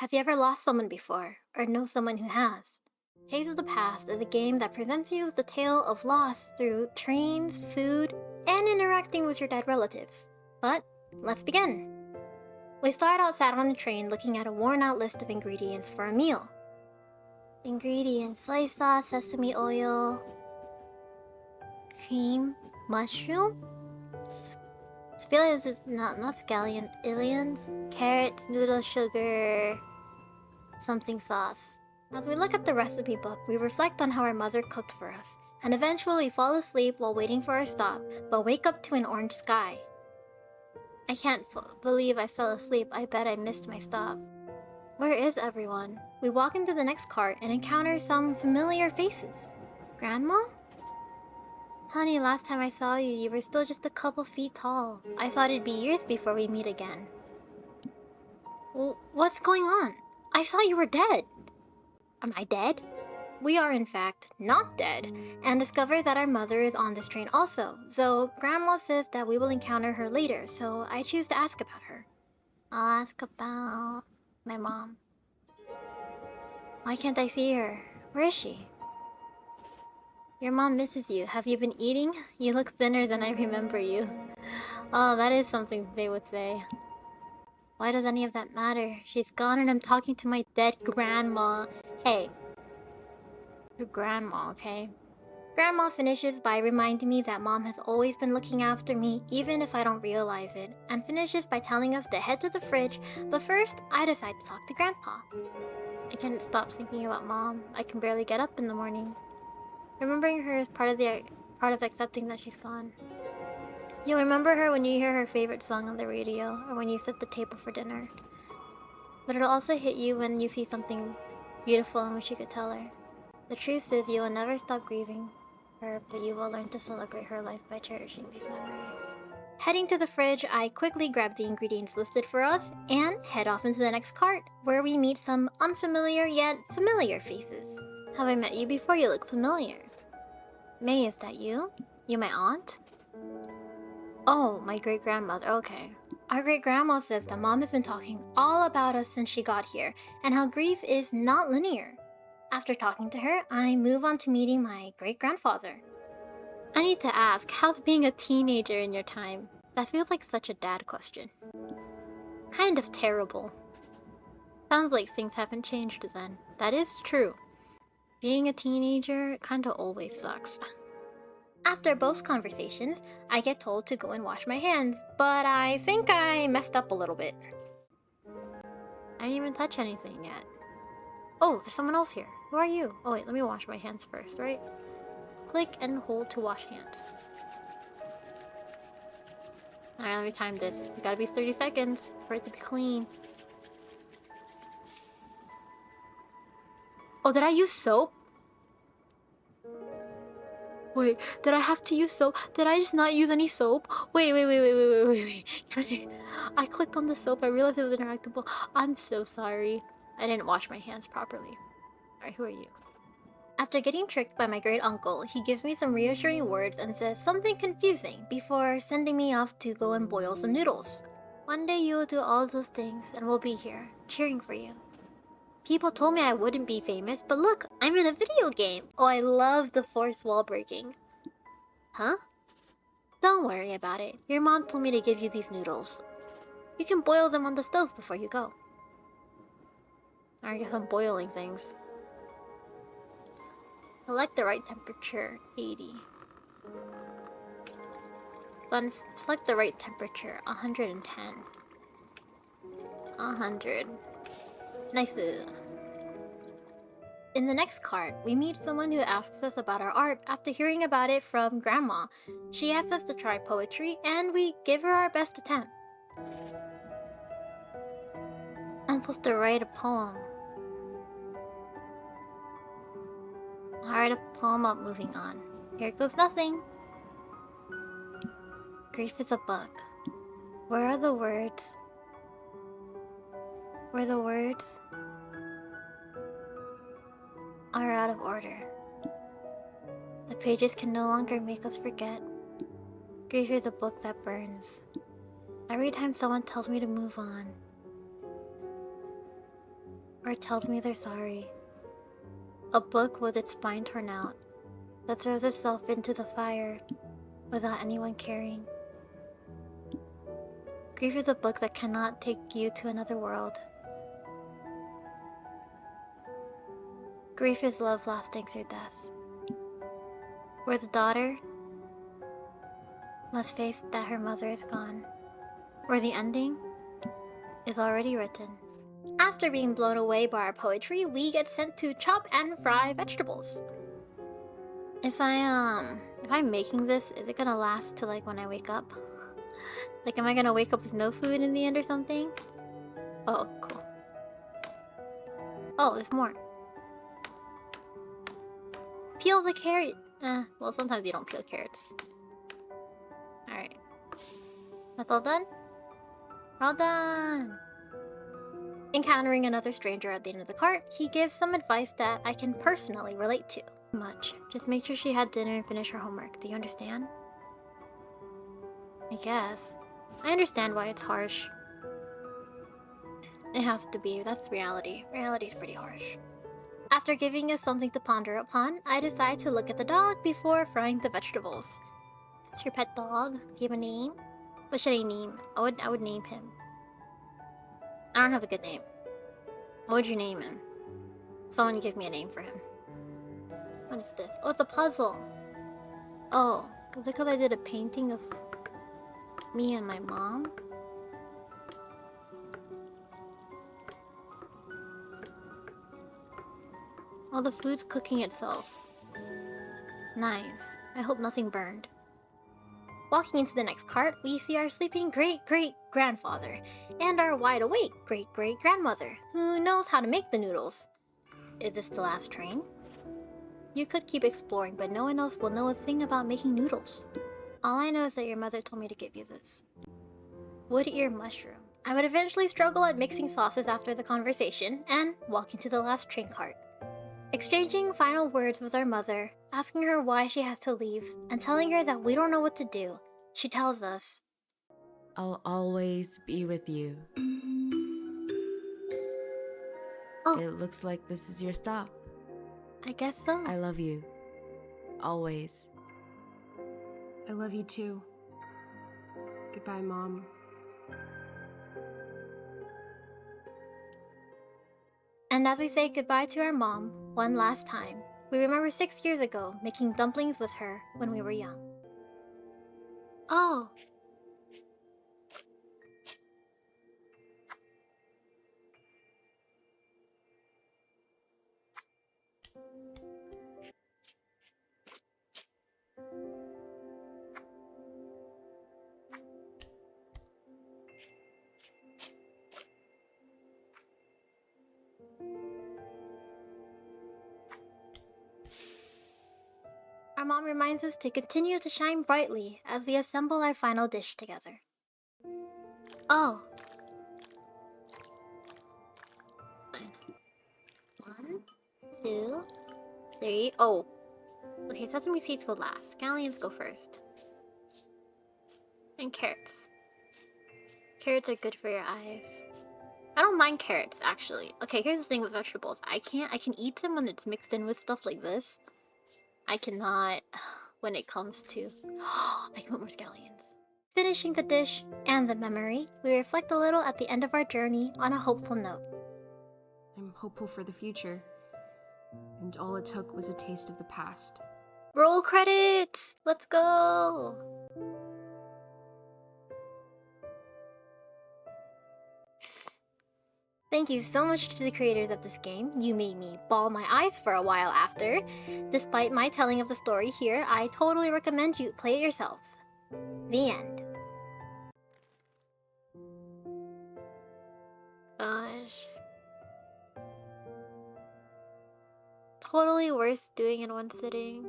Have you ever lost someone before, or know someone who has? Tales of the Past is a game that presents you with the tale of loss through trains, food, and interacting with your dead relatives. But let's begin. We start out sat on a train looking at a worn out list of ingredients for a meal. Ingredients: soy sauce, sesame oil, cream, mushroom? I feel like this is not scallion, aliens, carrots, noodle, sugar, something sauce. As we look at the recipe book, we reflect on how our mother cooked for us, and eventually fall asleep while waiting for our stop, but wake up to an orange sky. I can't believe I fell asleep. I bet I missed my stop. Where is everyone? We walk into the next cart and encounter some familiar faces. Grandma? Honey, last time I saw you, you were still just a couple feet tall. I thought it'd be years before we meet again. What's going on? I thought you were dead. Am I dead? We are in fact not dead, and discover that our mother is on this train also, so Grandma says that we will encounter her later, so I choose to ask about her. I'll ask about my mom. Why can't I see her? Where is she? Your mom misses you. Have you been eating? You look thinner than I remember you. Oh, that is something they would say. Why does any of that matter? She's gone and I'm talking to my dead grandma. Hey. Your grandma, okay? Grandma finishes by reminding me that Mom has always been looking after me even if I don't realize it, and finishes by telling us to head to the fridge, but first I decide to talk to Grandpa. I can't stop thinking about Mom. I can barely get up in the morning. Remembering her is part of accepting that she's gone. You'll remember her when you hear her favorite song on the radio, or when you set the table for dinner. But it'll also hit you when you see something beautiful and wish you could tell her. The truth is, you will never stop grieving her, but you will learn to celebrate her life by cherishing these memories. Heading to the fridge, I quickly grab the ingredients listed for us and head off into the next cart, where we meet some unfamiliar yet familiar faces. Have I met you before? You look familiar. May, is that you? You my aunt? Oh, my great-grandmother, okay. Our great-grandma says that Mom has been talking all about us since she got here, and how grief is not linear. After talking to her, I move on to meeting my great-grandfather. I need to ask, how's being a teenager in your time? That feels like such a dad question. Kind of terrible. Sounds like things haven't changed then. That is true. Being a teenager kinda always sucks. After both conversations, I get told to go and wash my hands, but I think I messed up a little bit. I didn't even touch anything yet. Oh, there's someone else here. Who are you? Oh wait, let me wash my hands first, right? Click and hold to wash hands. Alright, let me time this. We gotta be 30 seconds for it to be clean. Oh, did I use soap? Wait, did I have to use soap? Did I just not use any soap? Wait. I clicked on the soap. I realized it was interactable. I'm so sorry. I didn't wash my hands properly. Alright, who are you? After getting tricked by my great uncle, he gives me some reassuring words and says something confusing before sending me off to go and boil some noodles. One day you will do all those things and we'll be here, cheering for you. People told me I wouldn't be famous, but look, I'm in a video game. Oh, I love the force wall breaking. Huh? Don't worry about it. Your mom told me to give you these noodles. You can boil them on the stove before you go. I guess I'm boiling things. Select the right temperature, 80. Then select the right temperature, 110. 100. Nice. In the next cart, we meet someone who asks us about our art after hearing about it from Grandma. She asks us to try poetry, and we give her our best attempt. I'm supposed to write a poem. I'll write a poem about moving on. Here goes nothing. Grief is a book. Where are the words? Where the words are out of order. The pages can no longer make us forget. Grief is a book that burns. Every time someone tells me to move on, or tells me they're sorry. A book with its spine torn out that throws itself into the fire without anyone caring. Grief is a book that cannot take you to another world. Grief is love lasting through death, where the daughter must face that her mother is gone, where the ending is already written. After being blown away by our poetry, we get sent to chop and fry vegetables. If I'm making this, is it gonna last till like when I wake up? Like, am I gonna wake up with no food in the end or something? Oh, cool. Oh, there's more. Peel the carrot. Well, sometimes you don't peel carrots. Alright. That's all done? All done! Encountering another stranger at the end of the cart, he gives some advice that I can personally relate to. Much. Just make sure she had dinner and finish her homework. Do you understand? I guess. I understand why it's harsh. It has to be. That's reality. Reality's pretty harsh. After giving us something to ponder upon, I decide to look at the dog before frying the vegetables. It's your pet dog. Do you have a name? What should I name? I would name him. I don't have a good name. What would you name him? Someone give me a name for him. What is this? Oh, it's a puzzle. Oh, look how I did a painting of me and my mom. Oh, the food's cooking itself. Nice. I hope nothing burned. Walking into the next cart, we see our sleeping great-great-grandfather and our wide-awake great-great-grandmother, who knows how to make the noodles. Is this the last train? You could keep exploring, but no one else will know a thing about making noodles. All I know is that your mother told me to give you this. Wood ear mushroom. I would eventually struggle at mixing sauces after the conversation and walk into the last train cart. Exchanging final words with our mother, asking her why she has to leave, and telling her that we don't know what to do, she tells us, I'll always be with you. Oh, It looks like this is your stop. I guess so. I love you. Always. I love you too. Goodbye, Mom. And as we say goodbye to our mom, one last time, we remember 6 years ago making dumplings with her when we were young. Oh. Our mom reminds us to continue to shine brightly as we assemble our final dish together. Oh. 1, 2, 3. Oh. Okay, sesame seeds go last. Scallions go first. And carrots. Carrots are good for your eyes. I don't mind carrots, actually. Okay, here's the thing with vegetables. I can eat them when it's mixed in with stuff like this. I cannot when it comes to... I can put more scallions. Finishing the dish and the memory, we reflect a little at the end of our journey on a hopeful note. I'm hopeful for the future. And all it took was a taste of the past. Roll credits! Let's go! Thank you so much to the creators of this game. You made me bawl my eyes for a while after. Despite my telling of the story here, I totally recommend you play it yourselves. The end. Gosh. Totally worth doing in one sitting.